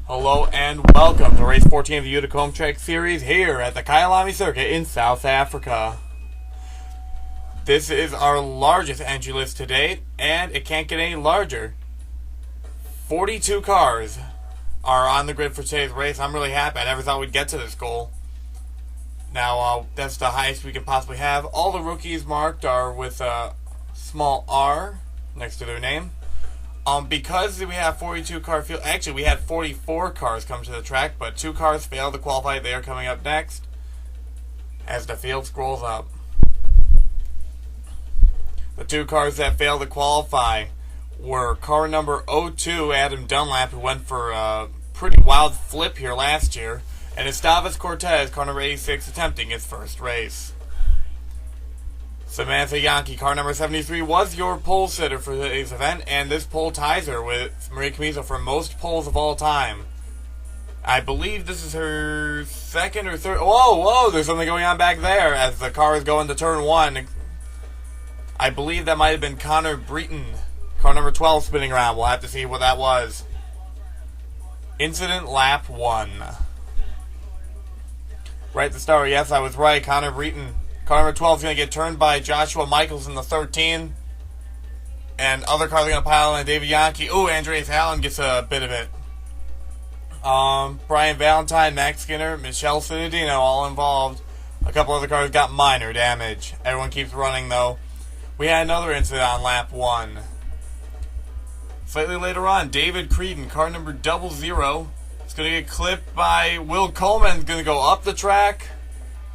Hello and welcome to race 14 of the Utica Home Track Series here at the Kyalami Circuit in South Africa. This is our largest entry list to date, and it can't get any larger. 42 cars are on the grid for today's race. I'm really happy. I never thought we'd get to this goal. Now, that's the highest we can possibly have. All the rookies marked are with a small R next to their name. Because we have 42 car field, actually we had 44 cars come to the track, but 2 cars failed to qualify. They are coming up next as the field scrolls up. The 2 cars that failed to qualify were car number 02, Adam Dunlap, who went for a pretty wild flip here last year, and Estavas Cortez, car number 86, attempting his first race. Samantha Yahnke, car number 73, was your pole sitter for today's event, and this pole ties her with Marie Camiso for most poles of all time. I believe this is her second or third. Whoa, there's something going on back there as the car is going to turn 1. I believe that might have been Connor Breton, car number 12, spinning around. We'll have to see what that was. Incident lap 1. Right at the start, yes, I was right. Connor Breton, car number 12, is going to get turned by Joshua Michaels in the 13. And other cars are going to pile in. David Yahnke. Ooh, Andreas Allen gets a bit of it. Brian Valentine, Max Skinner, Michele Cittadino, all involved. A couple other cars got minor damage. Everyone keeps running, though. We had another incident on lap 1. Slightly later on, David Creedon, car number 00, is going to get clipped by Will Coleman. Is going to go up the track.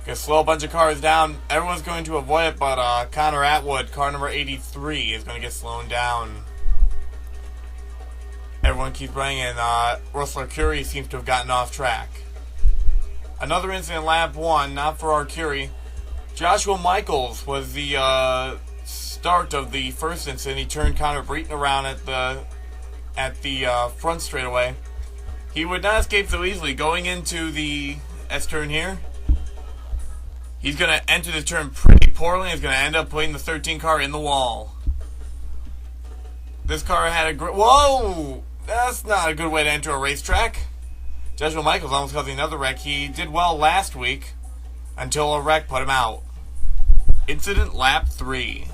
Going to slow a bunch of cars down. Everyone's going to avoid it, but Connor Atwood, car number 83, is going to get slowed down. Everyone keeps running, and Russell Curie seems to have gotten off track. Another incident, lap 1, not for our Curie. Joshua Michaels was the start of the first incident. He turned Connor Breton around at the front straightaway. He would not escape so easily. Going into the S-turn here, he's going to enter the turn pretty poorly and is going to end up putting the 13 car in the wall. This car had a great... Whoa! That's not a good way to enter a racetrack. Joshua Michaels almost causing another wreck. He did well last week until a wreck put him out. Incident lap 3.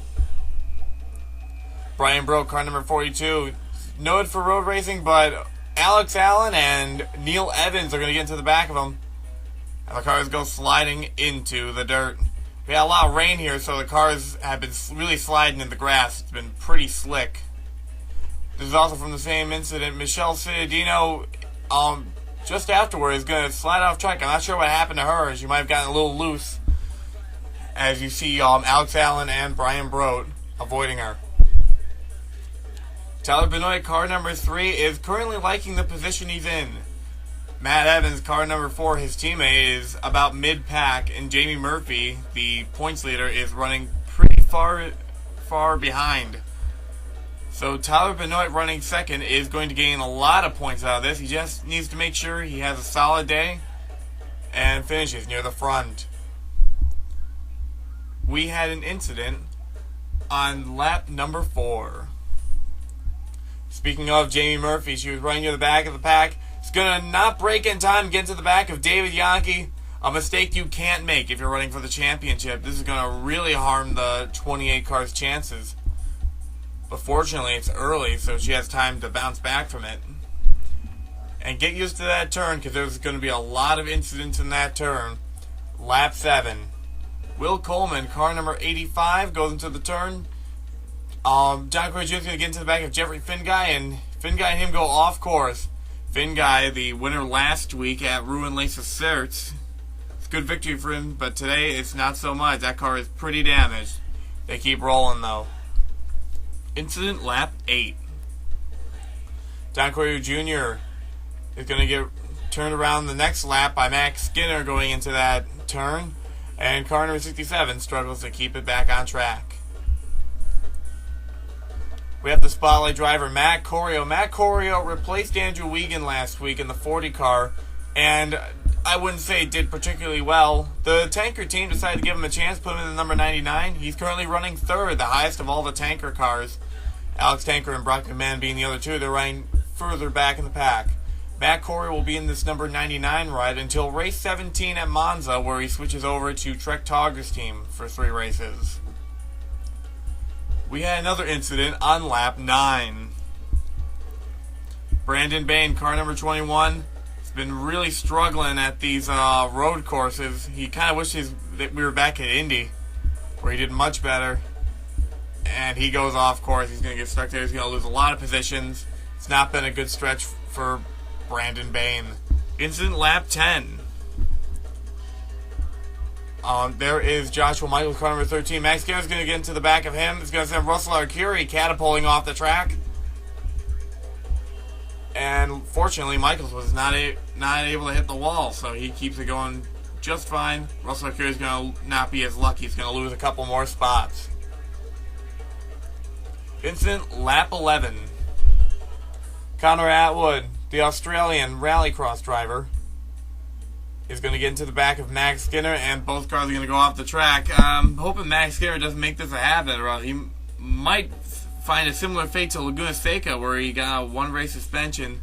Brian Broat, car number 42, noted for road racing, but Alex Allen and Neil Evans are going to get into the back of him. And the cars go sliding into the dirt. We had a lot of rain here, so the cars have been really sliding in the grass. It's been pretty slick. This is also from the same incident. Michele Cittadino, just afterward, is going to slide off track. I'm not sure what happened to her. She might have gotten a little loose. As you see, Alex Allen and Brian Broat avoiding her. Tyler Benoit, car number 3, is currently liking the position he's in. Matt Evans, car number 4, his teammate, is about mid-pack, and Jamie Murphy, the points leader, is running pretty far behind. So Tyler Benoit running second is going to gain a lot of points out of this. He just needs to make sure he has a solid day and finishes near the front. We had an incident on lap number 4. Speaking of Jamie Murphy, she was running near the back of the pack. It's going to not break in time to get into the back of David Yahnke. A mistake you can't make if you're running for the championship. This is going to really harm the 28 car's chances. But fortunately, it's early, so she has time to bounce back from it. And get used to that turn, because there's going to be a lot of incidents in that turn. Lap 7. Will Coleman, car number 85, goes into the turn. John Corey Jr. is going to get into the back of Jeffrey Finguy, and Finguy and him go off course. Finguy, the winner last week at Rouen Les Certs. It's a good victory for him, but today it's not so much. That car is pretty damaged. They keep rolling, though. Incident lap 8. John Corey Jr. is going to get turned around the next lap by Max Skinner going into that turn, and car number 67 struggles to keep it back on track. We have the spotlight driver, Matt Corio. Matt Corio replaced Andrew Wiegand last week in the 40 car, and I wouldn't say did particularly well. The tanker team decided to give him a chance, put him in the number 99. He's currently running third, the highest of all the tanker cars. Alex Tanker and Brock McMahon being the other two. They're running further back in the pack. Matt Corey will be in this number 99 ride until race 17 at Monza, where he switches over to Trek Togger's team for 3 races. We had another incident on lap 9. Brandon Bain, car number 21, has been really struggling at these road courses. He kind of wishes that we were back at Indy, where he did much better. And he goes off course. He's going to get stuck there. He's going to lose a lot of positions. It's not been a good stretch for Brandon Bain. Incident lap 10. There is Joshua Michaels, car number 13. Max Garrett's going to get into the back of him. It's going to send Russell Arcuri catapulting off the track. And fortunately, Michaels was not able to hit the wall, so he keeps it going just fine. Russell Arcuri is going to not be as lucky. He's going to lose a couple more spots. Incident lap 11. Connor Atwood, the Australian rallycross driver, is going to get into the back of Max Skinner, and both cars are going to go off the track. I'm hoping Max Skinner doesn't make this a habit, or he might find a similar fate to Laguna Seca, where he got a 1-race suspension.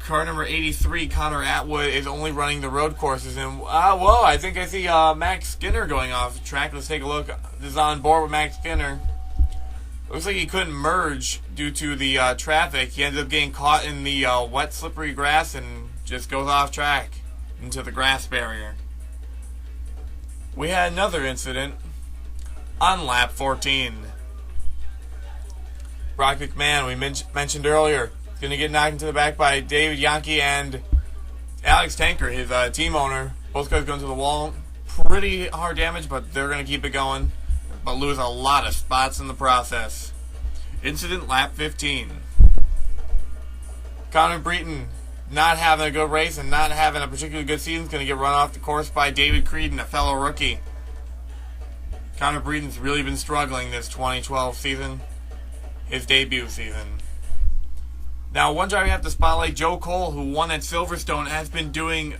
Car number 83, Connor Atwood, is only running the road courses, and whoa, I think I see Max Skinner going off the track. Let's take a look. This is on board with Max Skinner. Looks like he couldn't merge due to the traffic. He ended up getting caught in the wet, slippery grass and just goes off track into the grass barrier. We had another incident on lap 14. Brock McMahon, we mentioned earlier, is going to get knocked into the back by David Yahnke and Alex Tanker, his team owner. Both guys going to the wall. Pretty hard damage, but they're going to keep it going, but lose a lot of spots in the process. Incident lap 15. Connor Breton, not having a good race and not having a particularly good season, is going to get run off the course by David Creedon, a fellow rookie. Connor Breton's really been struggling this 2012 season, his debut season. Now, one driver you have to spotlight, Joe Cole, who won at Silverstone, has been doing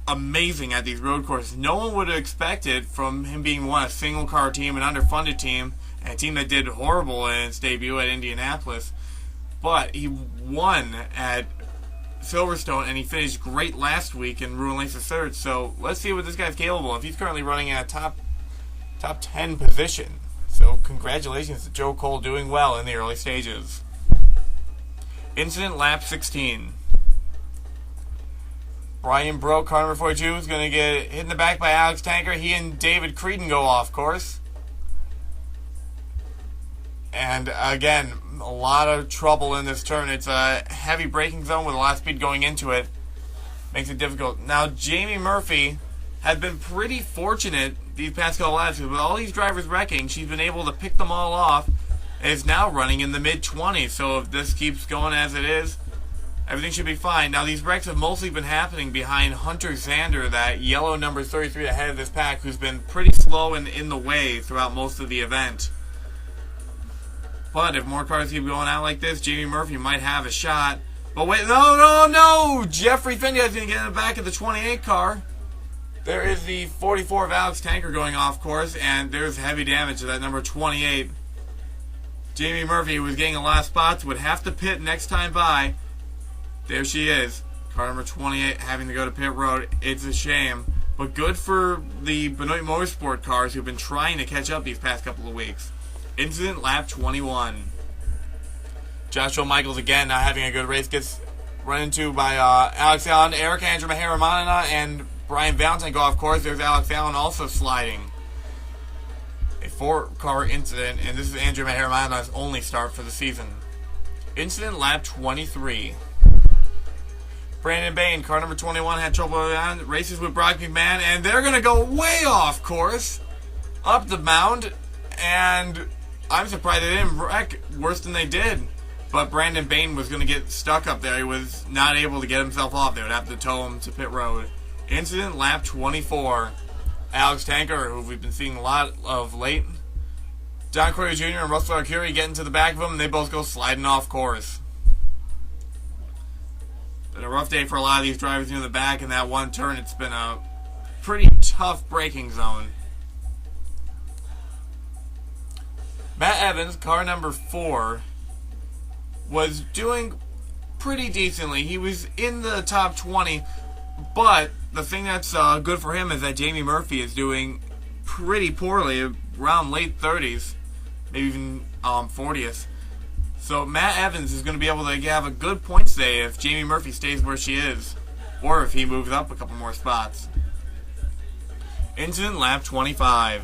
amazing at these road courses. No one would have expected from him being a single car team, an underfunded team, and a team that did horrible in its debut at Indianapolis. But he won at Silverstone, and he finished great last week in Rouen Lace's third. So let's see what this guy's capable of. He's currently running at a top 10 position. So congratulations to Joe Cole, doing well in the early stages. Incident lap 16. Brian Broat, car number 42, is going to get hit in the back by Alex Tanker. He and David Creedon go off course. And again, a lot of trouble in this turn. It's a heavy braking zone with a lot of speed going into it. Makes it difficult. Now, Jamie Murphy has been pretty fortunate these past couple laps. With all these drivers wrecking, she's been able to pick them all off and is now running in the mid-20s. So if this keeps going as it is, everything should be fine. Now, these wrecks have mostly been happening behind Hunter Zander, that yellow number 33 ahead of this pack, who's been pretty slow and in the way throughout most of the event. But if more cars keep going out like this, Jamie Murphy might have a shot. But wait, no! Jeffrey Fendi is going to get in the back of the 28 car. There is the 44 of Alex Tanker going off course, and there's heavy damage to that number 28. Jamie Murphy, who was getting a lot of spots, would have to pit next time by. There she is. Car number 28 having to go to pit road. It's a shame. But good for the Benoit Motorsports cars who've been trying to catch up these past couple of weeks. Incident lap 21. Joshua Michaels, again, not having a good race, gets run into by Alex Allen, Eric Andrew Maharamanana, and Brian Valentine go off course. There's Alex Allen also sliding. A 4-car incident, and this is Andrew Maharamanana's only start for the season. Incident lap 23. Brandon Bain, car number 21, had trouble on races with Brock McMahon, and they're going to go way off course, up the mound, and I'm surprised they didn't wreck worse than they did. But Brandon Bain was going to get stuck up there. He was not able to get himself off. They would have to tow him to pit road. Incident lap 24. Alex Tanker, who we've been seeing a lot of late. Don Corey Jr. and Russell Arcuri get into the back of him, and they both go sliding off course. Been a rough day for a lot of these drivers in the back. In that one turn, it's been a pretty tough braking zone. Matt Evans, car number 4, was doing pretty decently. He was in the top 20, but the thing that's good for him is that Jamie Murphy is doing pretty poorly, around late 30s, maybe even 40th. So Matt Evans is going to be able to have a good points day if Jamie Murphy stays where she is, or if he moves up a couple more spots. Incident lap 25.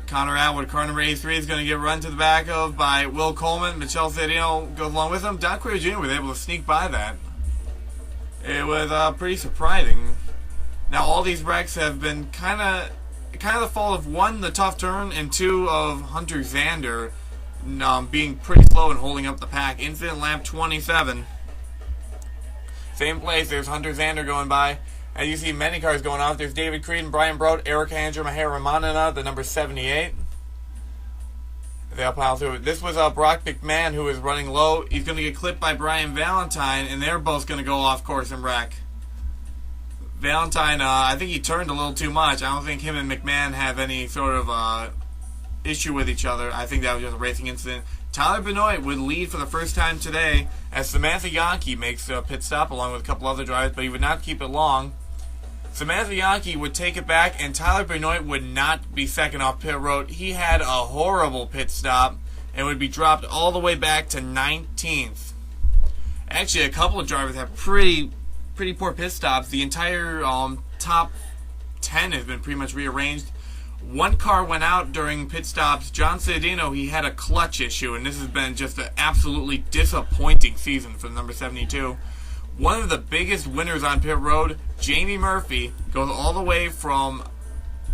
Connor Atwood, car number 83, is going to get run to the back of by Will Coleman. Michele Cittadino goes along with him. Don Queer Jr. was able to sneak by that. It was pretty surprising. Now, all these wrecks have been kind of the fault of, one, the tough turn, and two, of Hunter Zander being pretty slow and holding up the pack. Incident lap 27. Same place, there's Hunter Zander going by. As you see many cars going off, there's David Creed and Brian Broat, Eric Andrew, Maher Ramanana, the number 78. They'll pile through it. This was Brock McMahon, who was running low. He's going to get clipped by Brian Valentine, and they're both going to go off course and wreck. Valentine, I think he turned a little too much. I don't think him and McMahon have any sort of issue with each other. I think that was just a racing incident. Tyler Benoit would lead for the first time today as Samantha Yahnke makes a pit stop along with a couple other drivers, but he would not keep it long. Samantha Yahnke would take it back, and Tyler Benoit would not be second off pit road. He had a horrible pit stop and would be dropped all the way back to 19th. Actually, a couple of drivers have pretty poor pit stops. The entire top 10 has been pretty much rearranged. One car went out during pit stops. John Cittadino, he had a clutch issue, and this has been just an absolutely disappointing season for the number 72. One of the biggest winners on pit road, Jamie Murphy, goes all the way from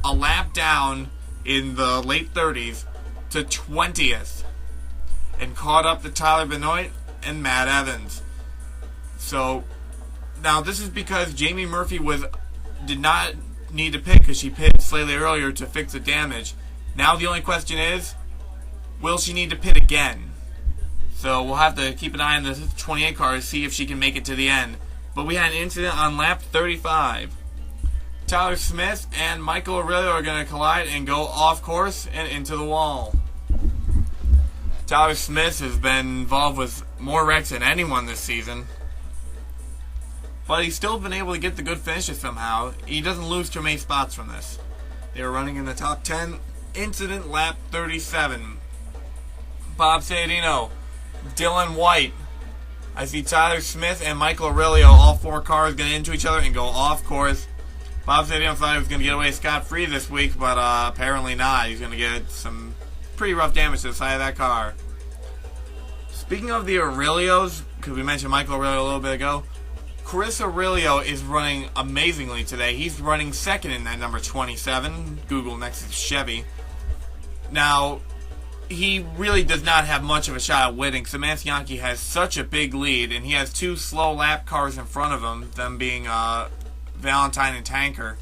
a lap down in the late 30s to 20th and caught up to Tyler Benoit and Matt Evans. So, now this is because Jamie Murphy did not need to pit because she pitted slightly earlier to fix the damage. Now the only question is, will she need to pit again? So we'll have to keep an eye on the 28 car to see if she can make it to the end. But we had an incident on lap 35. Tyler Smith and Michael Aurelio are going to collide and go off course and into the wall. Tyler Smith has been involved with more wrecks than anyone this season, but he's still been able to get the good finishes somehow. He doesn't lose too many spots from this. They were running in the top 10. Incident lap 37. Bob Cittadino, Dillon White. I see Tyler Smith and Michael Aurelio, all four cars, get into each other and go off course. Bob Cittadino thought he was going to get away scot-free this week, but apparently not. He's going to get some pretty rough damage to the side of that car. Speaking of the Aurelios, because we mentioned Michael Aurelio a little bit ago, Chris Aurelio is running amazingly today. He's running second in that number 27, Google next to Chevy. Now, he really does not have much of a shot at winning. Samantha Yahnke has such a big lead, and he has two slow lap cars in front of him, them being Valentine and Tanker.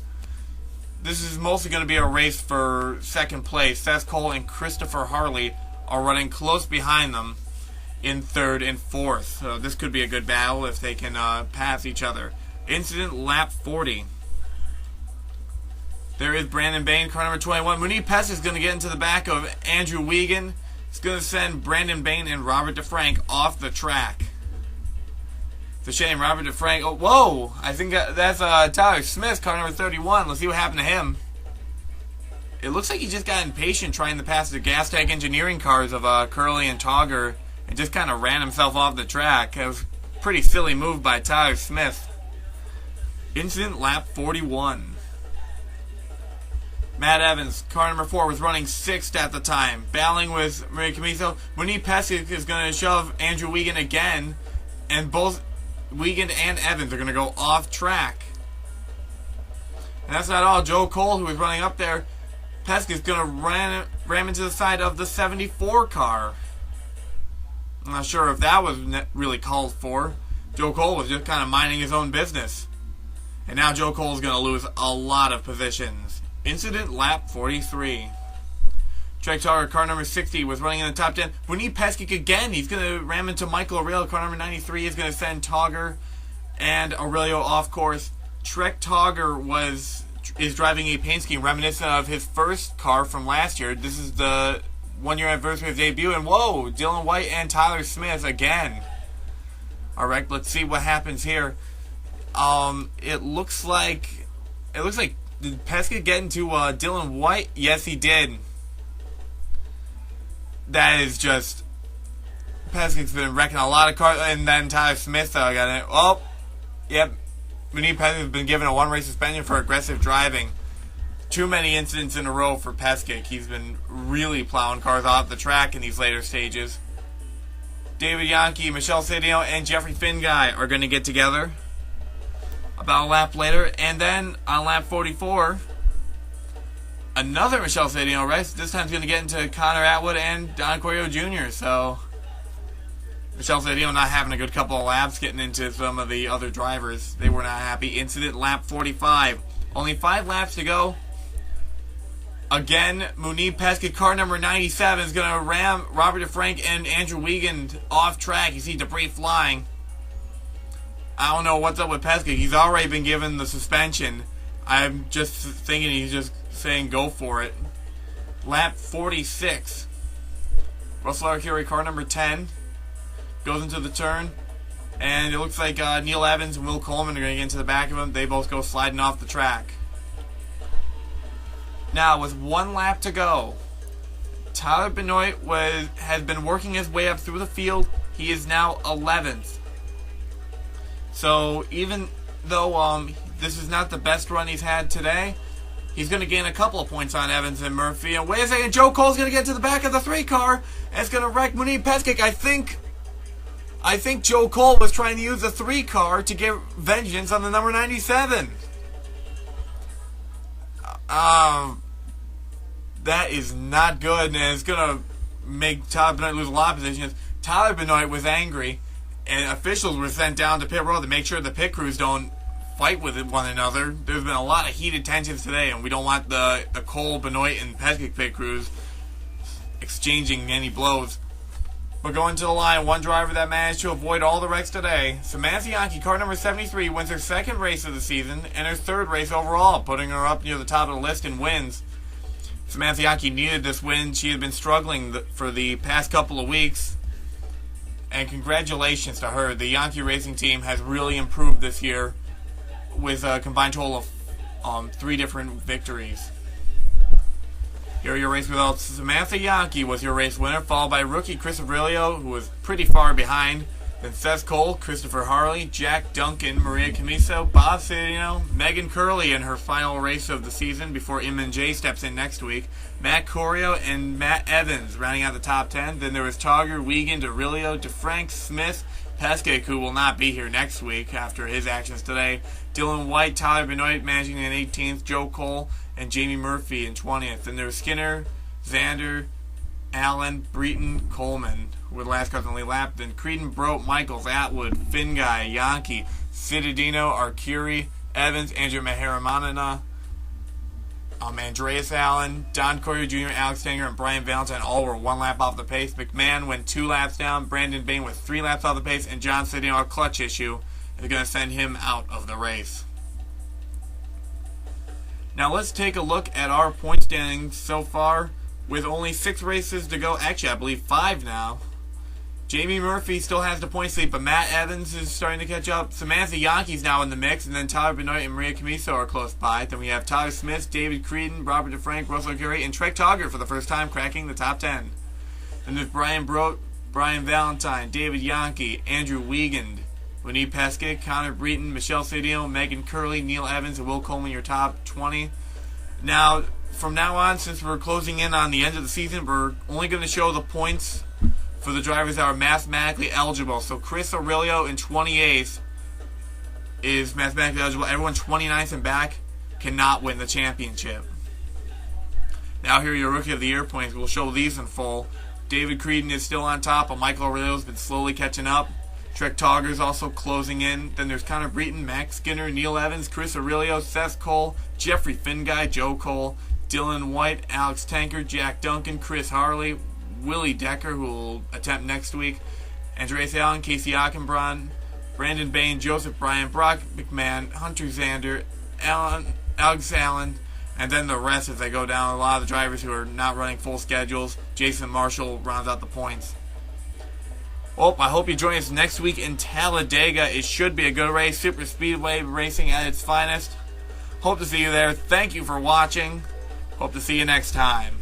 This is mostly going to be a race for second place. Seth Cole and Christopher Harley are running close behind them in third and fourth. So this could be a good battle if they can pass each other. Incident lap 40. There is Brandon Bain, car number 21. Munir Pest is going to get into the back of Andrew Wiegand. It's going to send Brandon Bain and Robert DeFrank off the track. It's a shame, Robert DeFrank. Oh, whoa! I think that's Tyler Smith, car number 31. Let's see what happened to him. It looks like he just got impatient trying to pass the Gas Tag Engineering cars of Curly and Togger and just kind of ran himself off the track. It was a pretty silly move by Tyler Smith. Incident lap 41. Matt Evans, car number 4, was running 6th at the time, battling with Marie Camiso. Munir Pesic is going to shove Andrew Wiegand again, and both Wiegand and Evans are going to go off track. And that's not all. Joe Cole, who was running up there, Pesic is going to ram into the side of the 74 car. I'm not sure if that was really called for. Joe Cole was just kind of minding his own business. And now Joe Cole is going to lose a lot of positions. Incident lap 43. Trek Togger, car number 60, was running in the top 10. Munir Pesic again. He's going to ram into Michael Aurelio. Car number 93 is going to send Togger and Aurelio off course. Trek Togger is driving a paint scheme reminiscent of his first car from last year. This is the 1-year anniversary of debut. And whoa, Dillon White and Tyler Smith again. All right, let's see what happens here. It looks like did Pesky get into Dillon White? Yes, he did. That is just Pesky's been wrecking a lot of cars, and then Tyler Smith got it. Oh, yep. Benoit Pesky's been given a 1-race suspension for aggressive driving. Too many incidents in a row for Pesky. He's been really plowing cars off the track in these later stages. David Yahnke, Michele Cittadino, and Jeffrey Finguy are going to get together about a lap later. And then on lap 44, another Michele Cittadino race. This time he's going to get into Connor Atwood and Don Corio Jr. So Michele Cittadino not having a good couple of laps, getting into some of the other drivers. They were not happy. Incident lap 45. Only 5 laps to go. Again, Benoit Pesky, car number 97, is going to ram Robert DeFrank and Andrew Wiegand off track. You see debris flying. I don't know what's up with Pesky. He's already been given the suspension. I'm just thinking he's just saying go for it. Lap 46. Russell Arcuri, car number 10, goes into the turn. And it looks like Neil Evans and Will Coleman are going to get into the back of him. They both go sliding off the track. Now, with 1 lap to go, Tyler Benoit has been working his way up through the field. He is now 11th. So, even though this is not the best run he's had today, he's going to gain a couple of points on Evans and Murphy. And wait a second, Joe Cole's going to get to the back of the 3 car, and it's going to wreck Benoit Pesky. I think Joe Cole was trying to use the 3 car to get vengeance on the number 97. That is not good, and it's going to make Tyler Benoit lose a lot of positions. Tyler Benoit was angry, and officials were sent down to pit road to make sure the pit crews don't fight with one another. There's been a lot of heated tensions today, and we don't want the Cole, Benoit, and Pesky pit crews exchanging any blows. But going to the line, one driver that managed to avoid all the wrecks today, Samantha Yahnke, car number 73, wins her 2nd race of the season and her 3rd race overall, putting her up near the top of the list in wins. Samantha Yahnke needed this win. She had been struggling for the past couple of weeks. And congratulations to her. The Yahnke racing team has really improved this year with a combined total of 3 different victories. Here are your race results. Samantha Yahnke was your race winner, followed by rookie Chris Aurelio, who was pretty far behind. Then Seth Cole, Christopher Harley, Jack Duncan, Maria Camiso, Bob Cittadino, Megan Curley in her final race of the season before Inman J steps in next week, Matt Corio, and Matt Evans rounding out the top 10. Then there was Togger, Wiegand, Aurelio, DeFrank, Smith, Pesky, who will not be here next week after his actions today, Dillon White, Tyler Benoit managing in 18th, Joe Cole, and Jamie Murphy in 20th. Then there was Skinner, Xander, Allen, Breton, Coleman were the last cars on the lead lap. Then Creedon, Broat, Michaels, Atwood, Finguy, Yahnke, Cittadino, Arcuri, Evans, Andrew Maharamanana, Andreas Allen, Don Corio Jr., Alex Tanger, and Brian Valentine all were 1 lap off the pace. McMahon went 2 laps down. Brandon Bain with 3 laps off the pace. And John Cittadino, a clutch issue, is going to send him out of the race. Now let's take a look at our point standings so far with only 6 races to go. Actually, I believe 5 now. Jamie Murphy still has the point lead, but Matt Evans is starting to catch up. Samantha Yahnke's now in the mix, and then Tyler Benoit and Maria Camiso are close by. Then we have Tyler Smith, David Creedon, Robert DeFrank, Russell Curry, and Trek Togger for the first time cracking the top 10. Then there's Brian Broat, Brian Valentine, David Yahnke, Andrew Wiegand, Benoit Pesky, Connor Breton, Michele Cittadino, Megan Curley, Neil Evans, and Will Coleman, your top 20. Now, from now on, since we're closing in on the end of the season, we're only going to show the points for the drivers that are mathematically eligible. So Chris Aurelio in 28th is mathematically eligible. Everyone 29th and back cannot win the championship. Now here are your Rookie of the Year points. We'll show these in full. David Creedon is still on top, but Michael Aurelio has been slowly catching up. Trek Togger is also closing in. Then there's Connor Breton, Max Skinner, Neil Evans, Chris Aurelio, Seth Cole, Jeffrey Finguy, Joe Cole, Dillon White, Alex Tankard, Jack Duncan, Chris Harley, Willie Decker, who will attempt next week, Andreas Allen, Casey Ockenbron, Brandon Bain, Joseph Bryan, Brock McMahon, Hunter Xander, Alex Allen, And then the rest, as they go down, a lot of the drivers who are not running full schedules, Jason Marshall rounds out the points. Well, I hope you join us next week in Talladega. It should be a good race. Super Speedway racing at its finest. Hope to see you there. Thank you for watching. Hope to see you next time.